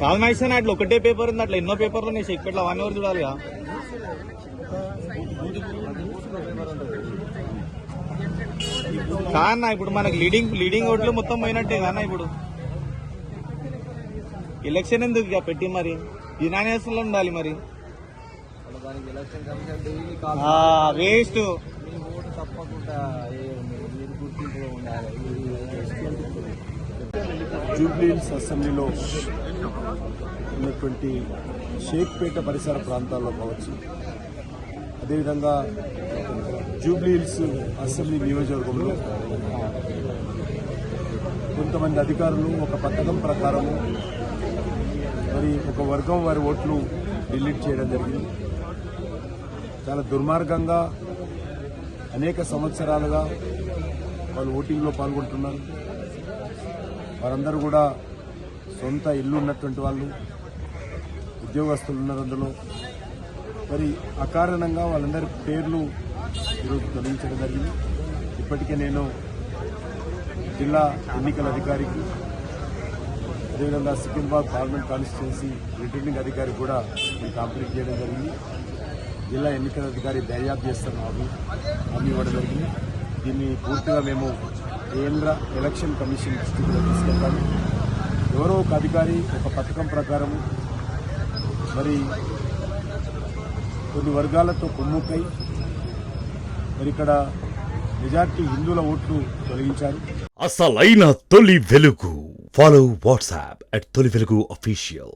కాదు మైసన్ అట్లా ఒకటే పేపర్ ఉంది, అట్లా ఎన్నో పేపర్లు ఉన్నాయి షేక్పేటలో, అవన్నీ ఎవరు చూడాలిగా. కాదన్నా ఇప్పుడు మనకి లీడింగ్ ఓట్లు మొత్తం పోయినట్టే కానా. ఇప్పుడు ఎలక్షన్ ఎందుకు ఇక పెట్టి మరి యునానియస్ లో ఉండాలి మరి. వేస్ట్ జూబ్లీహిల్స్ అసెంబ్లీలో ఉన్నటువంటి షేక్పేట పరిసర ప్రాంతాల్లో కావచ్చు, అదేవిధంగా జూబ్లీహిల్స్ అసెంబ్లీ నియోజకవర్గంలో కొంతమంది అధికారులు ఒక పథకం ప్రకారము మరి ఒక వర్గం వారి ఓట్లు డిలీట్ చేయడం జరిగింది. చాలా దుర్మార్గంగా అనేక సంవత్సరాలుగా వాళ్ళు ఓటింగ్లో పాల్గొంటున్నారు. వారందరూ కూడా సొంత ఇల్లు ఉన్నటువంటి వాళ్ళు, ఉద్యోగస్తులు ఉన్నారు అందులో. మరి అకారణంగా వాళ్ళందరి పేర్లు ఈరోజు తొలగించడం జరిగింది. ఇప్పటికే నేను జిల్లా ఎన్నికల అధికారికి, అదేవిధంగా సికింద్రాబాద్ పార్లమెంట్ కాన్స్టిట్యున్సీ రిటర్నింగ్ అధికారికి కూడా నేను కంప్లీట్ చేయడం జరిగింది. జిల్లా ఎన్నికల అధికారి దర్యాప్తు చేస్తాను హామీ ఇవ్వడం జరిగింది. దీన్ని పూర్తిగా మేము కేంద్ర ఎలక్షన్ కమిషన్ దృష్టికి తీసుకెళ్తాము. ఎవరో ఒక అధికారి ఒక పథకం ప్రకారం మరి కొన్ని వర్గాలతో కుమ్ముక్కై మరి ఇక్కడ మెజార్టీ హిందువుల ఓట్లు తొలగించారు. అసలైన తొలి వెలుగు. ఫాలో వాట్సాప్ @తొలి వెలుగు అఫీషియల్.